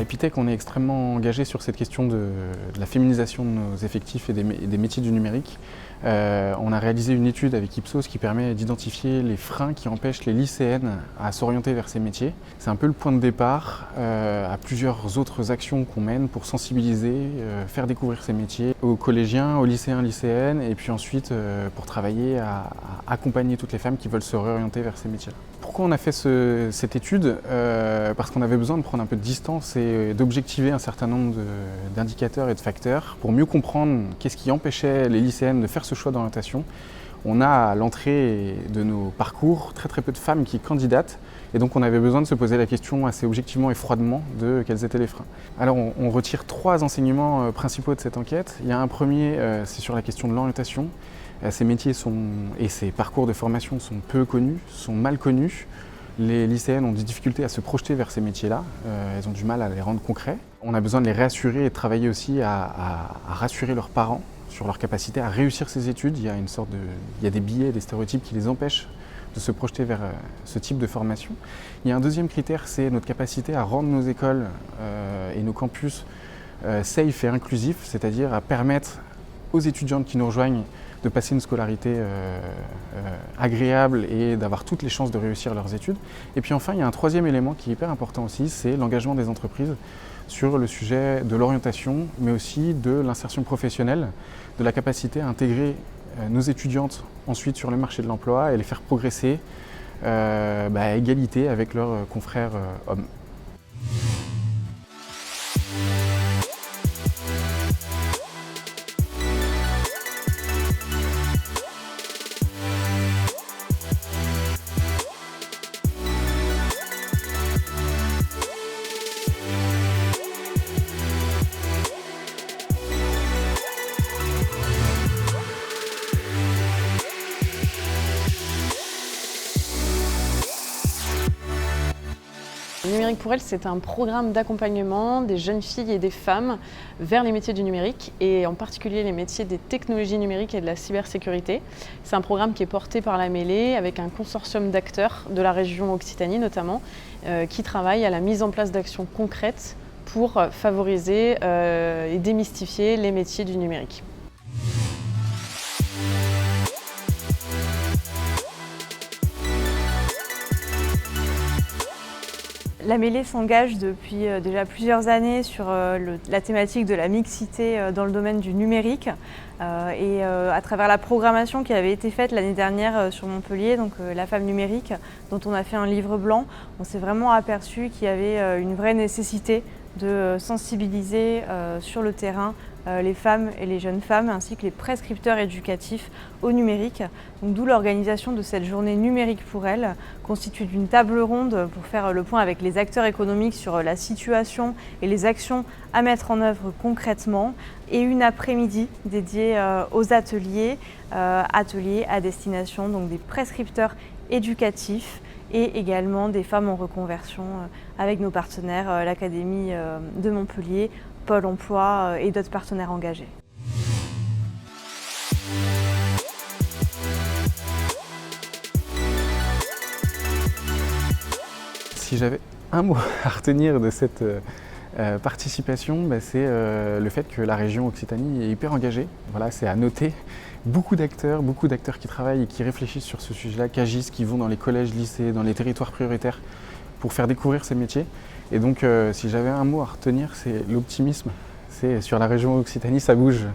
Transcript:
À Epitech, on est extrêmement engagé sur cette question de la féminisation de nos effectifs et des métiers du numérique. On a réalisé une étude avec Ipsos qui permet d'identifier les freins qui empêchent les lycéennes à s'orienter vers ces métiers. C'est un peu le point de départ à plusieurs autres actions qu'on mène pour sensibiliser, faire découvrir ces métiers aux collégiens, aux lycéens, lycéennes, et puis ensuite pour travailler à accompagner toutes les femmes qui veulent se réorienter vers ces métiers-là. Pourquoi on a fait cette étude? Parce qu'on avait besoin de prendre un peu de distance et d'objectiver un certain nombre d'indicateurs et de facteurs pour mieux comprendre qu'est-ce qui empêchait les lycéennes de faire ce choix d'orientation. On a à l'entrée de nos parcours très peu de femmes qui candidatent et donc on avait besoin de se poser la question assez objectivement et froidement de quels étaient les freins. Alors on retire 3 enseignements principaux de cette enquête. Il y a un premier, c'est sur la question de l'orientation. Ces métiers et ces parcours de formation sont peu connus, sont mal connus. Les lycéennes ont des difficultés à se projeter vers ces métiers-là, elles ont du mal à les rendre concrets. On a besoin de les réassurer et de travailler aussi à rassurer leurs parents sur leur capacité à réussir ces études. Il y a des biais, des stéréotypes qui les empêchent de se projeter vers ce type de formation. Il y a un deuxième critère, c'est notre capacité à rendre nos écoles et nos campus safe et inclusifs, c'est-à-dire à permettre aux étudiantes qui nous rejoignent de passer une scolarité agréable et d'avoir toutes les chances de réussir leurs études. Et puis enfin, il y a un troisième élément qui est hyper important aussi, c'est l'engagement des entreprises sur le sujet de l'orientation, mais aussi de l'insertion professionnelle, de la capacité à intégrer nos étudiantes ensuite sur le marché de l'emploi et les faire progresser à égalité avec leurs confrères hommes. Numérique pour elles, c'est un programme d'accompagnement des jeunes filles et des femmes vers les métiers du numérique et en particulier les métiers des technologies numériques et de la cybersécurité. C'est un programme qui est porté par la Mêlée avec un consortium d'acteurs de la région Occitanie notamment qui travaillent à la mise en place d'actions concrètes pour favoriser et démystifier les métiers du numérique. La Mêlée s'engage depuis déjà plusieurs années sur la thématique de la mixité dans le domaine du numérique et à travers la programmation qui avait été faite l'année dernière sur Montpellier, donc La Femme numérique, dont on a fait un livre blanc, on s'est vraiment aperçu qu'il y avait une vraie nécessité de sensibiliser sur le terrain les femmes et les jeunes femmes ainsi que les prescripteurs éducatifs au numérique. D'où l'organisation de cette journée numérique pour elles, constituée d'une table ronde pour faire le point avec les acteurs économiques sur la situation et les actions à mettre en œuvre concrètement, et une après-midi dédiée aux ateliers à destination donc des prescripteurs éducatifs et également des femmes en reconversion avec nos partenaires, l'Académie de Montpellier, Pôle emploi et d'autres partenaires engagés. Si j'avais un mot à retenir de cette participation, c'est le fait que la région Occitanie est hyper engagée. Voilà, c'est à noter. Beaucoup d'acteurs qui travaillent et qui réfléchissent sur ce sujet-là, qui agissent, qui vont dans les collèges, lycées, dans les territoires prioritaires pour faire découvrir ces métiers. Et donc, si j'avais un mot à retenir, c'est l'optimisme. C'est sur la région Occitanie, ça bouge.